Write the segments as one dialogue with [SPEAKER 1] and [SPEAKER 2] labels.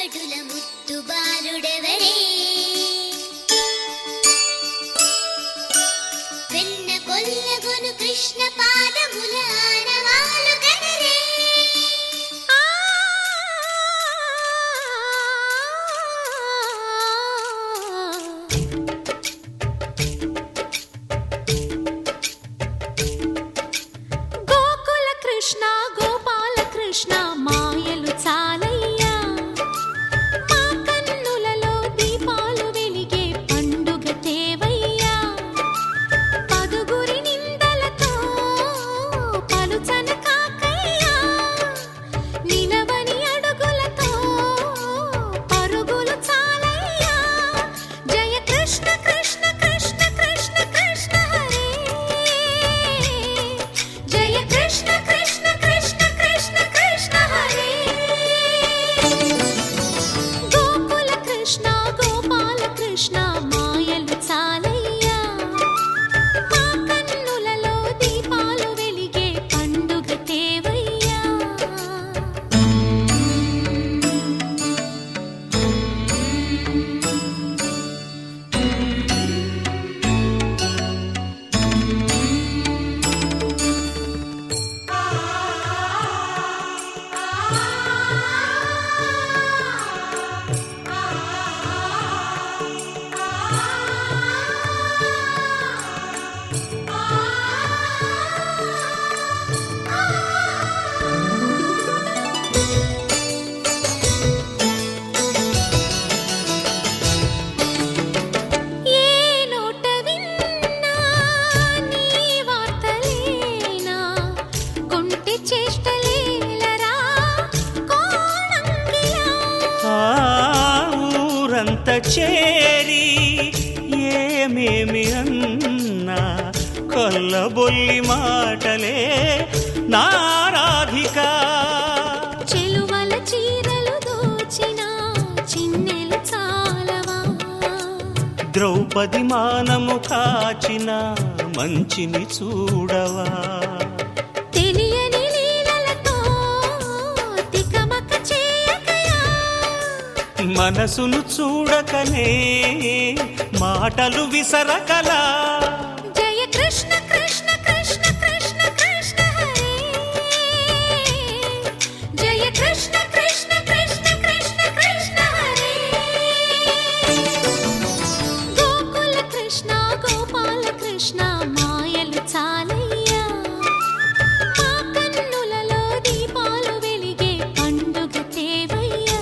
[SPEAKER 1] మువ్వడుల ముత్తు బాలుడెవరే వెన్న కొల్లగొను కృష్ణ పాదముల ఆనవాలు కనరే
[SPEAKER 2] గోకుల కృష్ణ గోపాల కృష్ణ మాయలు చాలయ్యా మా కన్నులలో దీపాలు వెలిగే పండుగ తేవయ్యా పదుగురి నిందలతో పలుచన కాకయ్యా నిలవని అడుగులతో పరుగులు చాలయ్యా జయ కృష్ణ కృష్ణ కృష్ణ కృష్ణ కృష్ణ హరే జయ కృష్ణ కృష్ణ కృష్ణ కృష్ణ కృష్ణ హరే గోకుల కృష్ణ గోపాల కృష్ణ మాయలు చాలయ్యా మా కన్నులలో దీపాలు వెలిగే పండుగ తేవయ్యా ఏ నోట విన్నా నీ వార్తలేనా కొంటె చేష్టలేలరా కోణంగిలా
[SPEAKER 3] ఊరంత చేరి ఏమేమి అన్నా కొల్లబొల్లి మాటలే నారాధిక
[SPEAKER 2] చెలువల చీరలు దోచిన చిన్నెలు చాలవా
[SPEAKER 3] ద్రౌపది మానము కాచిన మంచిని చూడవా
[SPEAKER 2] తెలియని లీలలతో తికమక చేయకయా
[SPEAKER 3] మనసును చూడకనే మాటలు విసరకలా
[SPEAKER 2] జయ కృష్ణ కృష్ణ కృష్ణ కృష్ణ కృష్ణ హరే జయ కృష్ణ కృష్ణ కృష్ణ కృష్ణ కృష్ణ హరే గోకుల కృష్ణ గోపాల కృష్ణ మాయలు చాలయ్యా మా కన్నులలో దీపాలు వెలిగే పండుగ తేవయ్యా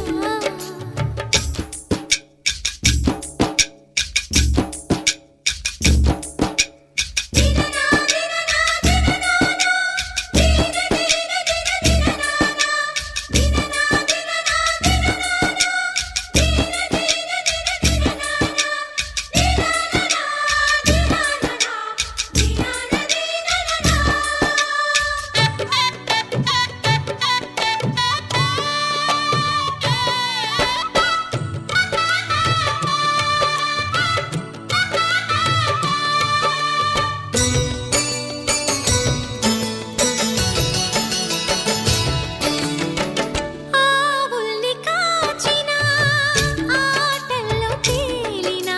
[SPEAKER 2] ఆవుల్ని కాచిన ఆటల్లో తేలిన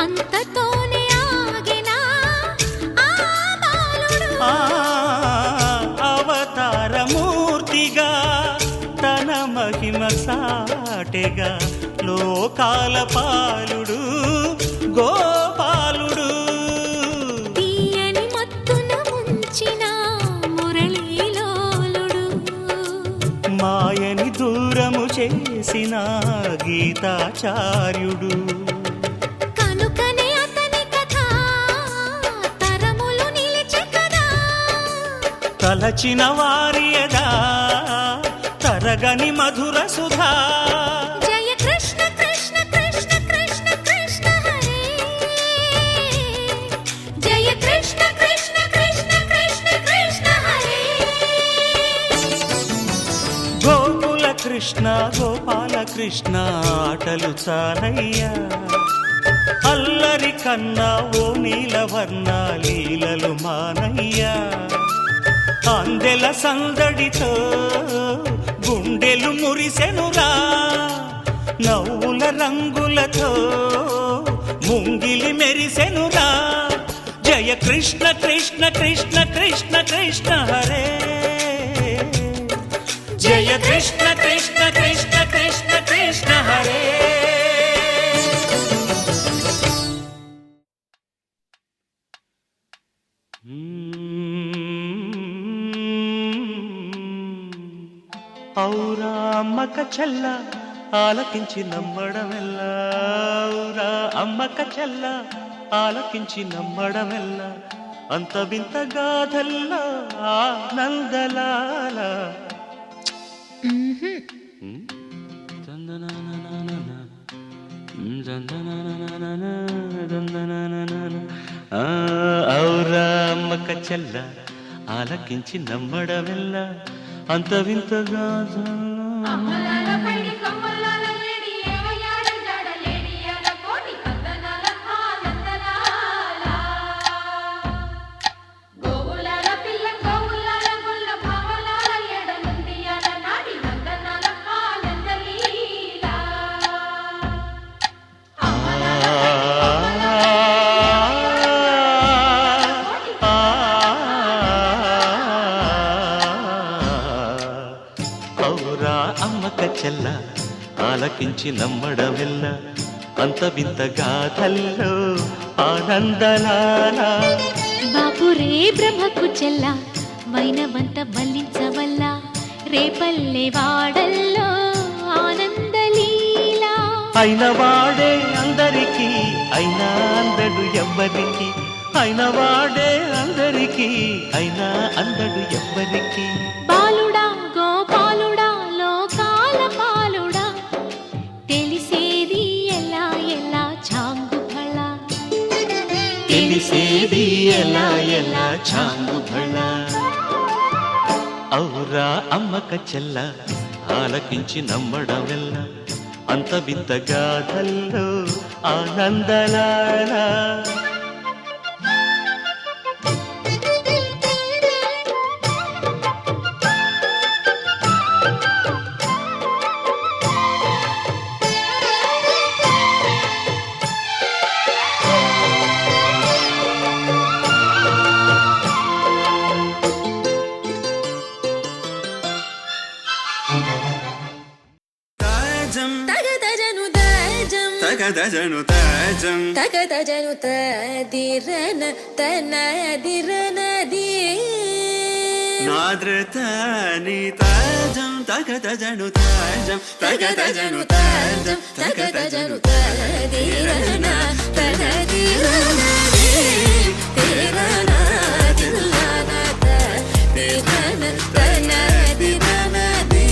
[SPEAKER 2] అంతతోనే ఆగిన ఆ బాలుడు
[SPEAKER 3] అవతారమూర్తిగా తన మహిమ సాటెగా లోకాల పాలుడు గోపాలుడు
[SPEAKER 2] తీయని మత్తున ముంచిన మురళీలోలుడు
[SPEAKER 3] మాయని దూరము చేసిన గీతాచార్యుడు
[SPEAKER 2] కనుకనే అతని కథ తరములు నిలిచె కదా
[SPEAKER 3] తలచిన వారియదా తరగని మధుర సుధా
[SPEAKER 2] జయ కృష్ణ కృష్ణ కృష్ణ కృష్ణ కృష్ణ హరే జయ కృష్ణ కృష్ణ కృష్ణ కృష్ణ కృష్ణ హరే
[SPEAKER 3] గోకుల కృష్ణ గోపాల కృష్ణ ఆటలు చాలయ్యా అల్లరి కన్నా ఓ నీలవర్ణ లీలలు మానయ్యా అందెల సందడితో గుండెలు మురిసెనురా నవ్వుల రంగులతో ముంగిలి మెరిసెనురా జయ కృష్ణ కృష్ణ కృష్ణ కృష్ణ కృష్ణ హరే జయ కృష్ణ కృష్ణ కృష్ణ కృష్ణ కృష్ణ హరే ఔరా అమ్మక చెల్ల ఆలకించి నమ్మడమెల్లా ఔరా అమ్మక చెల్ల ఆలకించి నమ్మడమెల్లా అంత వింత గాథల్లా ఆనందలాల ఔరా అమ్మక చెల్ల ఆలకించి నమ్మడమెల్లా అంత వింత గాథల్లా ఔరా అమ్మక చెల్ల ఆలకించి నమ్మడమెల్ల అంత వింత గాథల్లో ఆనందలాల
[SPEAKER 2] బాపురే బ్రహ్మకు చెల్ల వైనవంత వల్లించవల్ల రేపల్లె వాడల్లో ఆనందలీలా
[SPEAKER 3] అయిన వాడే అందరికీ అయినా అందడు ఎవ్వరికి అయిన వాడే అందరికీ అయినా అందడు ఎవ్వరికి
[SPEAKER 2] బాలుడా గోపాలుడా లోకాల పాలుడా తెలిసేది ఎలా ఎలా చాంగు ఫళ
[SPEAKER 3] తెలిసేది ఎలా ఎలా చాంగు భళ ఔరా అమ్మక చెల్ల ఆలకించి నమ్మడమెల్ల అంత వింత గాథల్లో ఆనందలాల
[SPEAKER 4] తగదజను తాజం
[SPEAKER 2] తగదజను తదిరన తనదిరనది
[SPEAKER 4] నాద్రతాని తాజం తగదజను తాజం తగదజను తాజం తగదజను
[SPEAKER 2] తదిరన తనదిరనది తిరన తిల్లన తదిరన తనదిరనది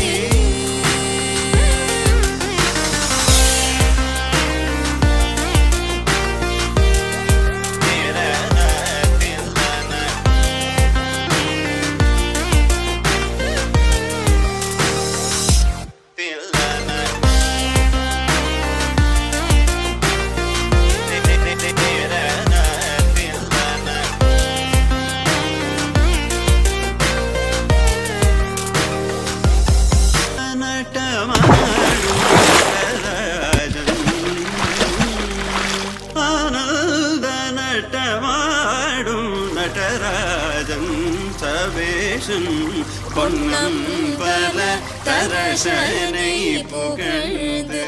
[SPEAKER 4] பொன்னம்பல தரசனை புகழ்ந்து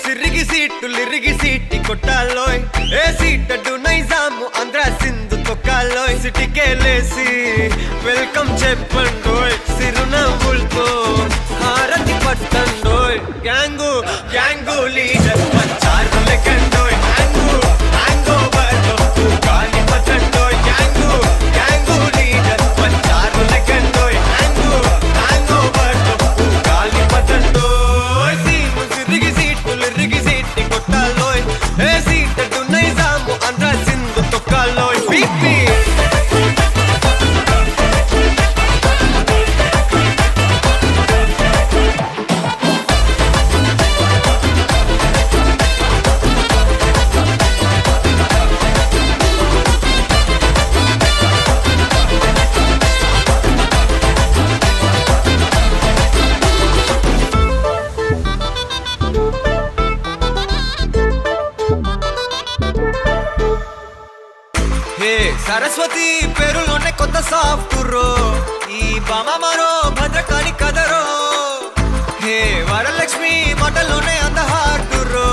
[SPEAKER 4] సిరిగి సీట్టులిరిగి సీటి కొట్టాలోయ్ ఏ సీటడు నైజాము ఆంధ్ర సింధు తొక్కాలోయ్ సిటికేలేసి వెల్కమ్ చెప్పండోయ్ సిరునవ్వులతో హారతి పట్టండోయ్ గ్యాంగు గ్యాంగు లీడర్ పంచారు లెక్కండోయ్ గ్యాంగు గ్యాంగో బర్లో గాలి పట్టండోయ్ గ్యాంగు గ్యాంగు లీడర్ పంచారు లెక్కండోయ్ గ్యాంగు గ్యాంగో బర్లో గాలి పట్టండోయ్ సిరిగి సీట్టులిరిగి సీటి కొట్టాలోయ్ ఏ సీటడు నైజాము ఆంధ్ర సింధు తొక్కాలోయ్ పీపీ సరస్వతి పేరులోనే కొత్త సాఫ్ట్వేర్ ఈ బామ మరో భద్రకాళి కదరో హే వరలక్ష్మి మాటలోనే అంత హార్డురో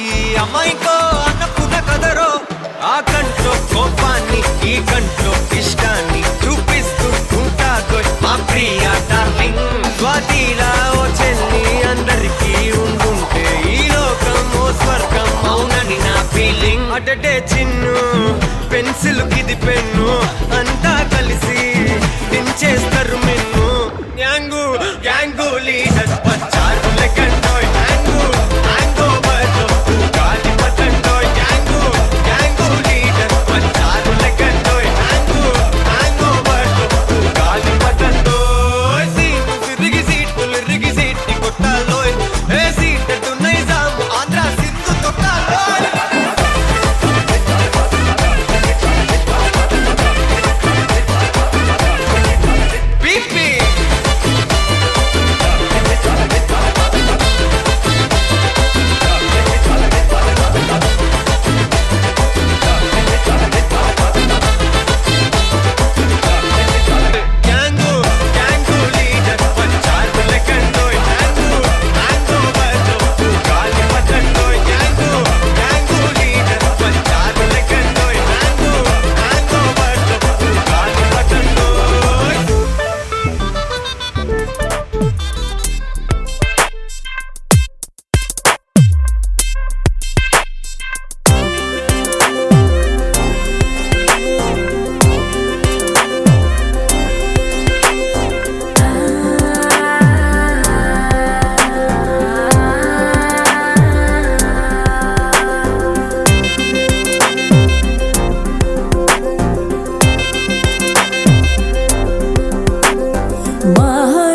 [SPEAKER 4] ఈ అమ్మాయికో అన్నపూర్ణ కదరో ఆ కంట్లో కోపాన్ని ఈ కంట్లో ఇష్టాన్ని చూపిస్తూ ఉంటాదో మా ప్రియ డార్లింగ్ స్వాతిలా ఓ చెల్లి అందరికీ ఉండుంటే ఈ లోకం ఓ స్వర్గం అవునని నా ఫీలింగ్ అటటే చిన్ను పెన్సిల్ కిది పెన్ను అంతా కలిసి దించేస్తారు మెన్ను యాంగు యాంగు లీడర్ వచ్చారు లెక్కండోయ్ యాంగు యాంగో బర్లో గాలి పతండోయ్ యాంగు యాంగు లీడర్ వచ్చారు లెక్కండోయ్ యాంగు యాంగో బర్లో గాలి పతండోయ్ సిరిగి సీట్టి కొట్టాలోయ్ ఏ seat Nizam Andhra Sindhu తొక్కాలోయ్ PP యాంగు యాంగు leader వచ్చారు లెక్కండోయ్ యాంగు యాంగో బర్లో గాలి పతండోయ్ యాంగు యాంగు లీడర్ వచ్చారు లెక్కండోయ్ యాంగు యాంగో బర్లో గాలి పతండోయ్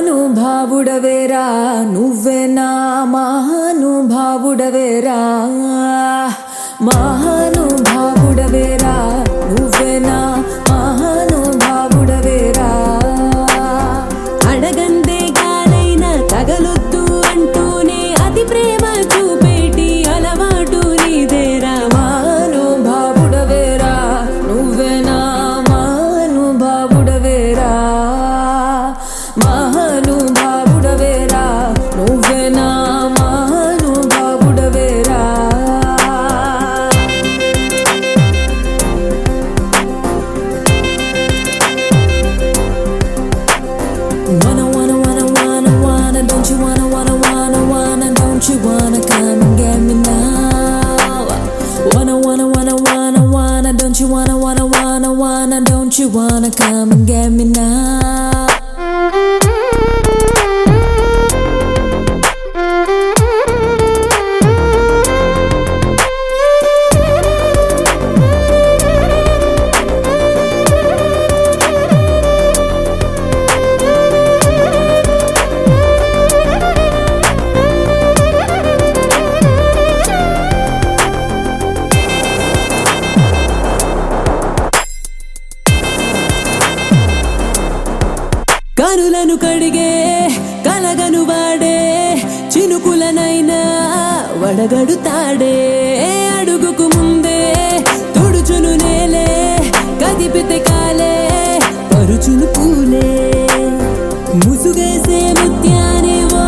[SPEAKER 2] మహానుభావుడవేరా నువ్వే నా మహానుభావుడవేరా మహానుభావుడవేరా నువ్వే నా మహానుభావుడవేరా అడగందే గాలైనా తగలొద్దు అంటూనే అతి ప్రేమ చూపేటి అలవాటు నీదేరా మహానుభావుడవేరా నువ్వే నా మహానుభావుడవేరా మహానుభావుడవేరా నువ్వే నా మహానుభావుడవేరా Wanna, don't you wanna, don't you wanna come and get me now? Wanna, don't you wanna, don't you wanna come and get me now? కనులను కడిగే కలగను వాడే చినుకులనైనా వడగడుతాడే అడుగుకు ముందే తుడుచును నేలే కదిపితే కాలే పరుచును పూలే ముసుగేసే ముత్యానివో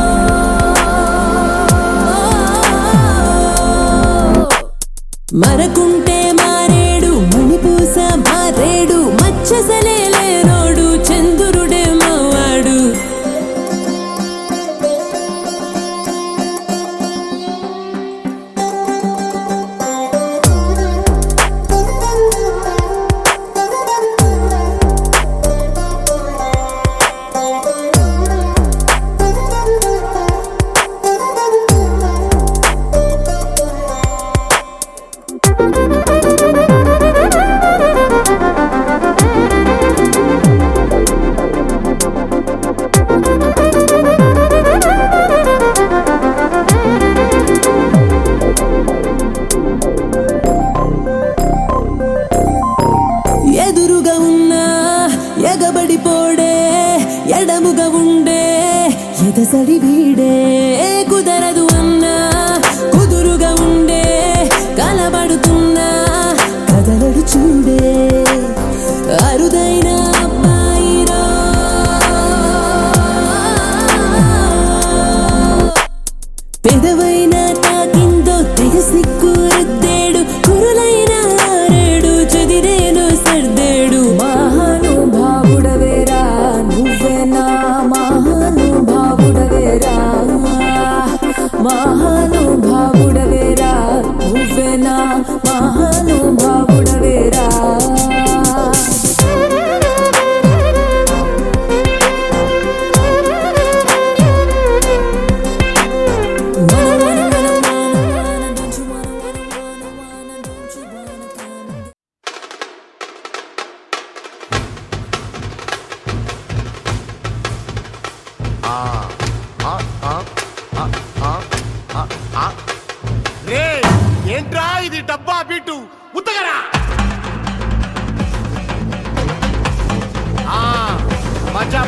[SPEAKER 2] మరకుంటే మారేడు మణిపూస మారేడు మచ్చసలే లేనోడు చంద్రుడే మావాడు ఎడముగా ఉండే ఎదసడి వీడే కుదరదు అన్నా కుదురుగా ఉండే కలబడుతున్నా కదలడు చూడే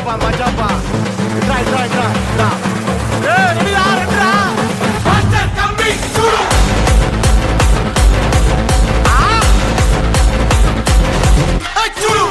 [SPEAKER 4] మజాపా ట్రై ట్రై ట్రై రా ఏ రెడీ రా మాస్టర్ కమింగ్ చూడు చూడు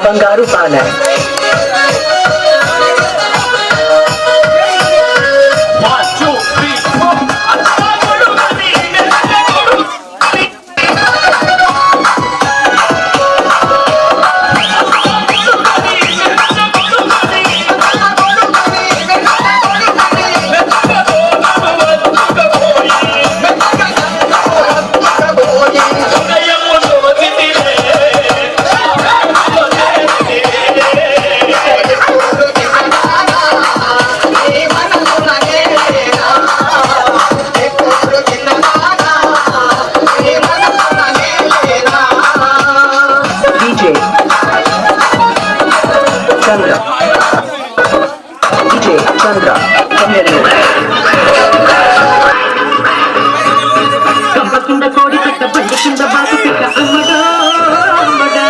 [SPEAKER 5] బంగారు బాల. Chandra from Nellore. Gamba kinda kodi pitta bandi kinda baatu pitta ammada ammada.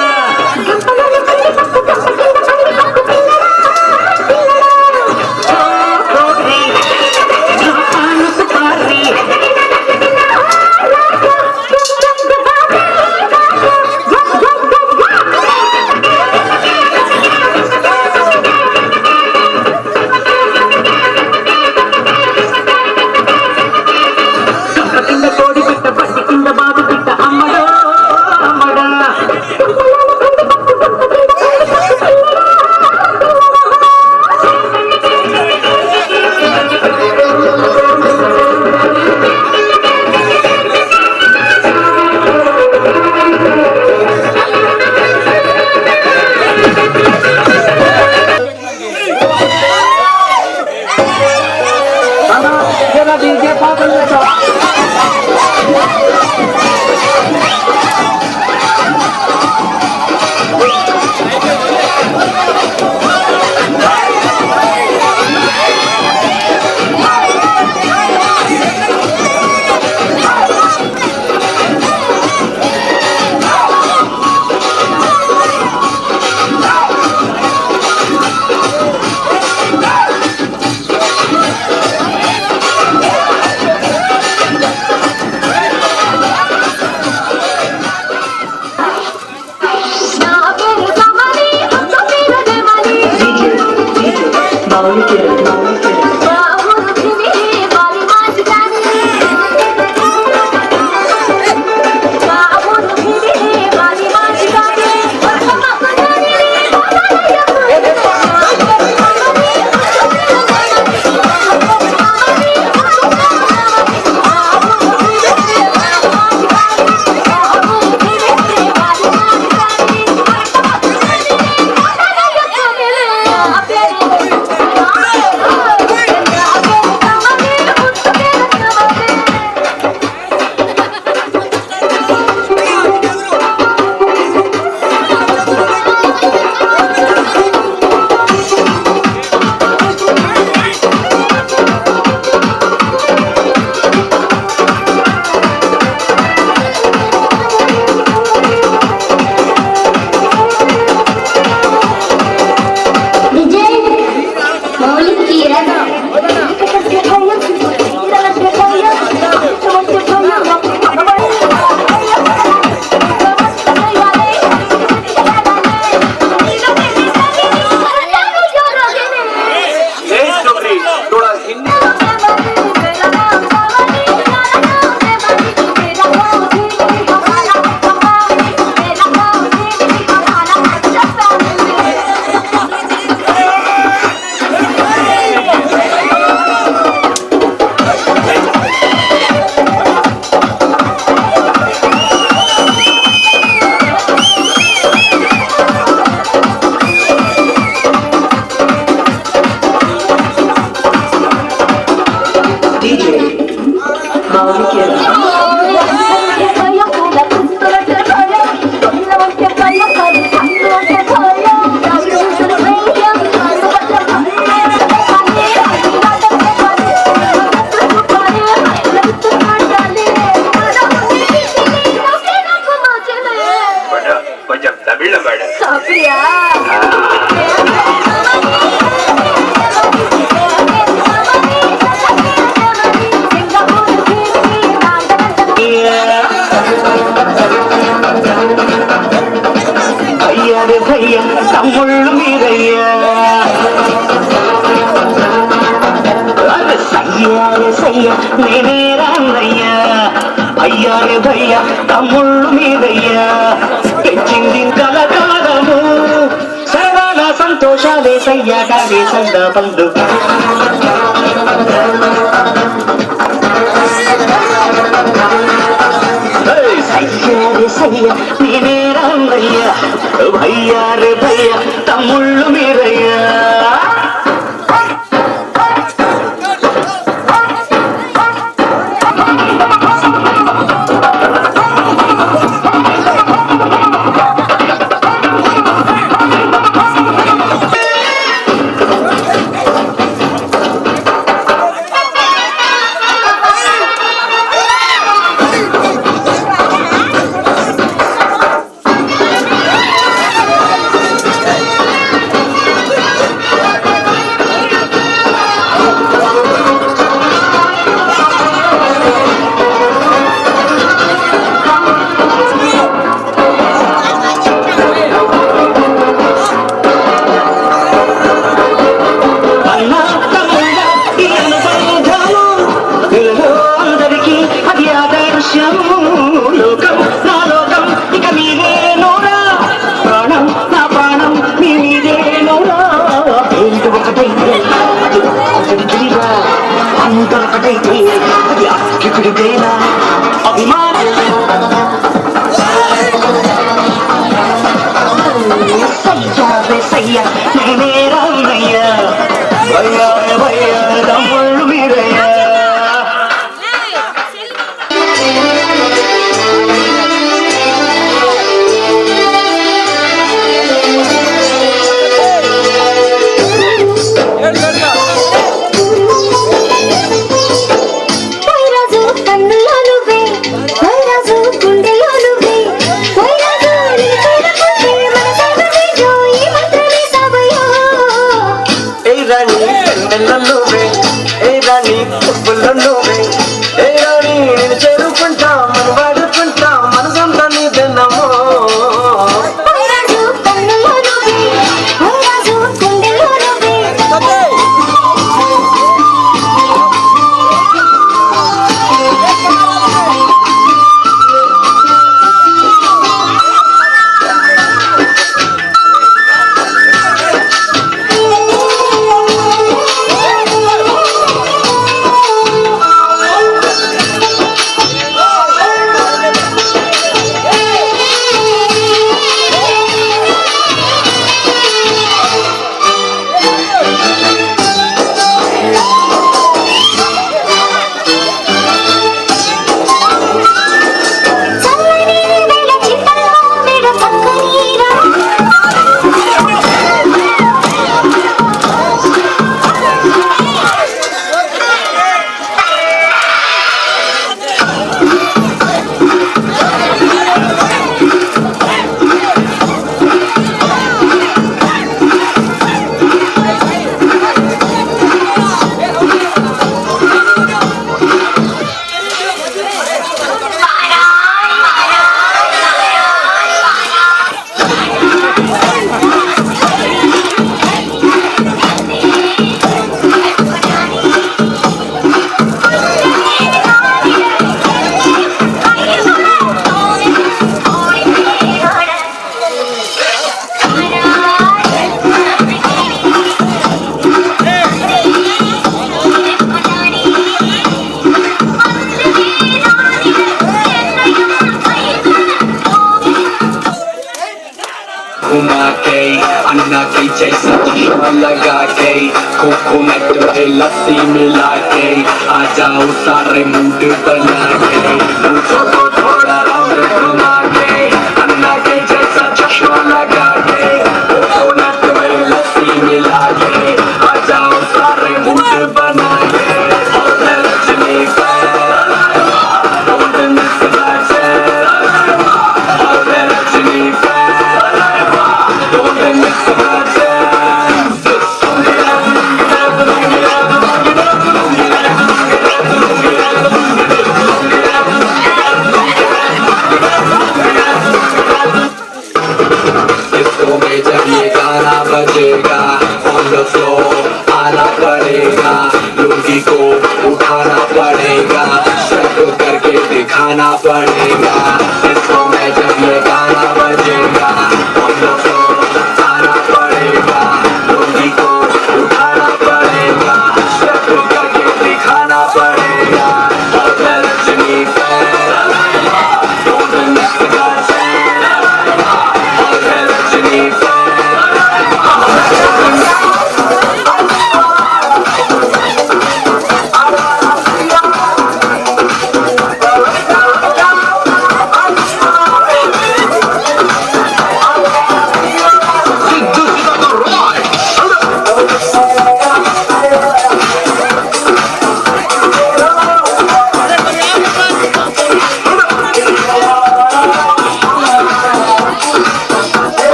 [SPEAKER 5] తమ్ముళ్ళు మీరయ్యా సయ్యారే సయ్య నేనే రాన్నయ్యా అయ్యారే భయ్య తమ్ముళ్ళు మీరయ్యా పెంచింది కలకాలము సరదాల సంతోషాలే సయ్యాడే సందా పండు సయ్యారే సయ్య నేనే రాన్నయ్యా భయ్యారే భయ్య తమ్ముళ్ళు మీరయ్యా
[SPEAKER 6] अन्ना के जैसा चश्मा लगा के कोकोनट पे लस्सी मिला के आ जाओ सारे मूड बना के मुझको थोड़ा अमृत बना के अन्ना के जैसा चश्मा लगा के कोकोनट पे लस्सी मिला के आ जाओ सारे मूड बना के on the floor आना पड़ेगा लुंगी को उठाना पड़ेगा स्टेप करके दिखाना पड़ेगा इसको मैं जब ये गाना बजेगा on the floor आना पड़ेगा लुंगी को उठाना पड़ेगा स्टेप करके दिखाना पड़ेगा और मैं Rajni fan don't the next guy fan और मैं रजनी फैन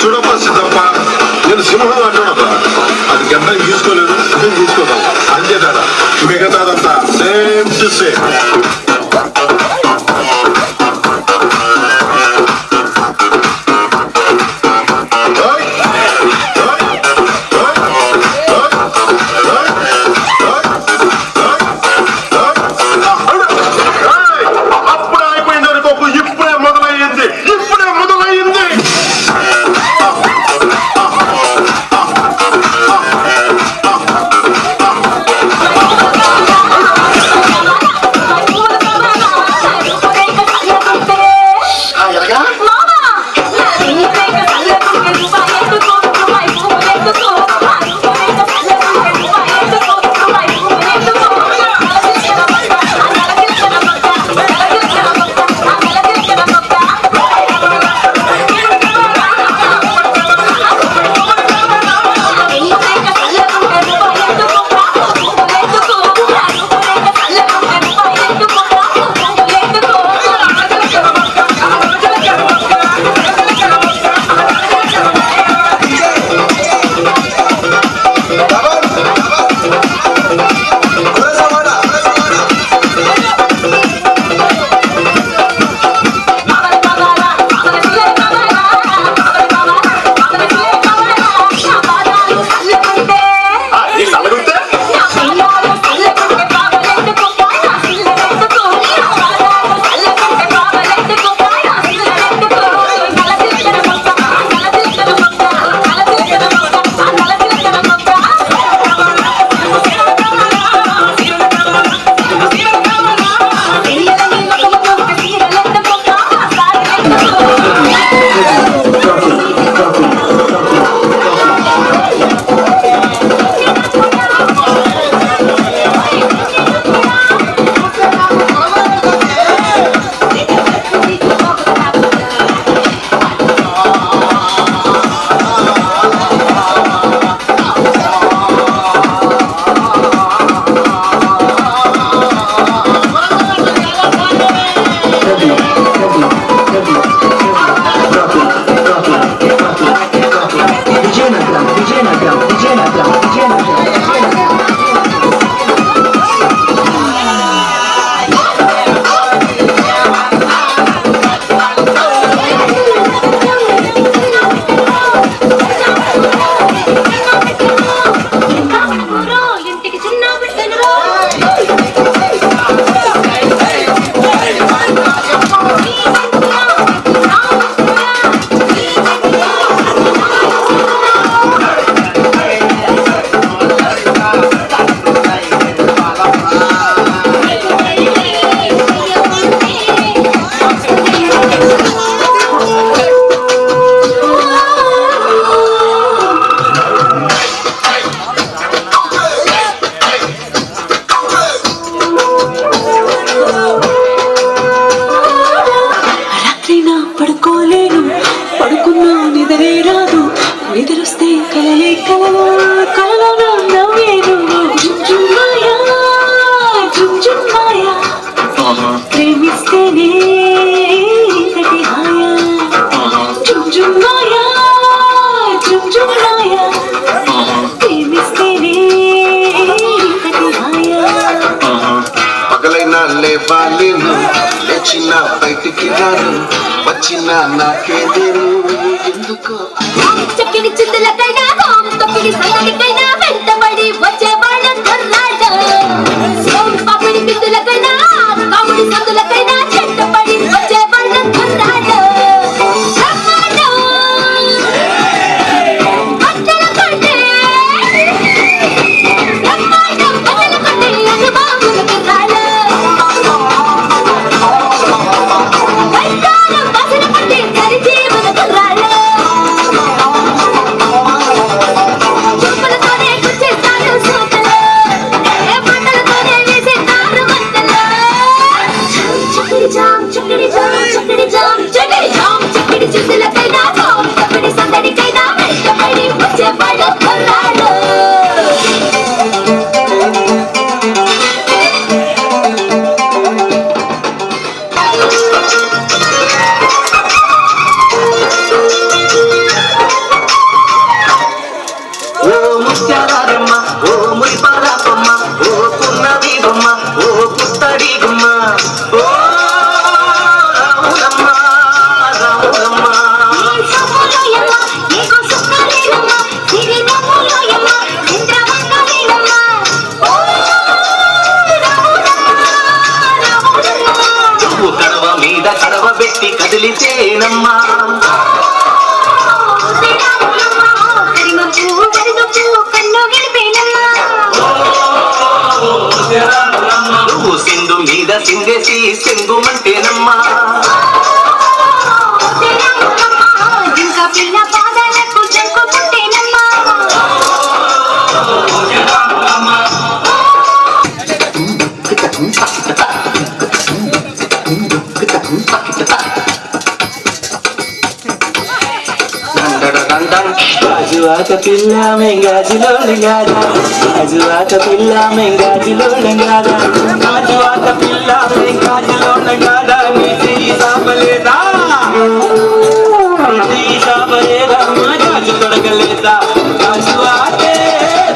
[SPEAKER 4] చూడప్ప సిద్ధప్ప నేను సింహం అంటాడప్ప అది గంటలు తీసుకోలేదు నేను తీసుకోదాం అంతే తేడా మిగతాదంతా సేమ్ టు సేమ్ అప్పుడే అయిపోయింది అనుకోకు ఇప్పుడే మొదలయ్యింది
[SPEAKER 7] లేవాలేను లేచిన బయటికి రాను వచ్చిన నాకే నేను ఎందుకో
[SPEAKER 2] చక్కిడి చిందులకైనా తొక్కిడి సందడికైనా వెంటబడి వచ్చేవాడు కుర్రాడు పాపిడి బిందులకైనా కాముడి సందులకైనా చెట్టపడి వచ్చేవాడు కుర్రాడు
[SPEAKER 6] కదిలితేనమ్మా నువ్వు సింధు మీద సిందేసి సింగుమంటేనమ్మా
[SPEAKER 2] ఇంకా పిల్ల పాదాలకు జంకుకుంటేనమ్మా
[SPEAKER 8] గాజువాక పిల్ల మెంగాజిలో లింగాదా గాజువాక పిల్ల మెంగాజిలో లింగాదా గాజువాక పిల్ల మెంగాజిలో లింగాదా నీతి సాపలేదా మా గాజు తొడగలేదా గాజువాకే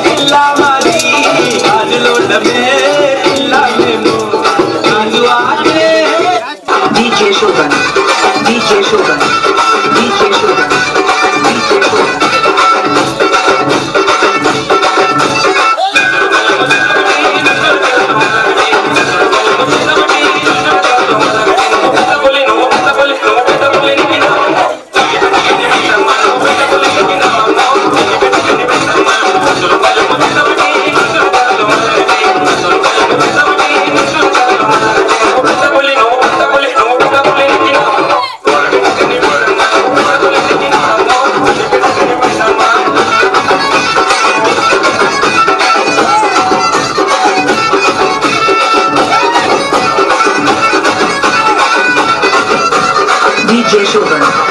[SPEAKER 8] పిల్ల మాది గాజులోడమే పిల్ల మేము గాజువాకే
[SPEAKER 5] DJ Shogun, DJ Shogun, DJ Shogun. DJ Shogun.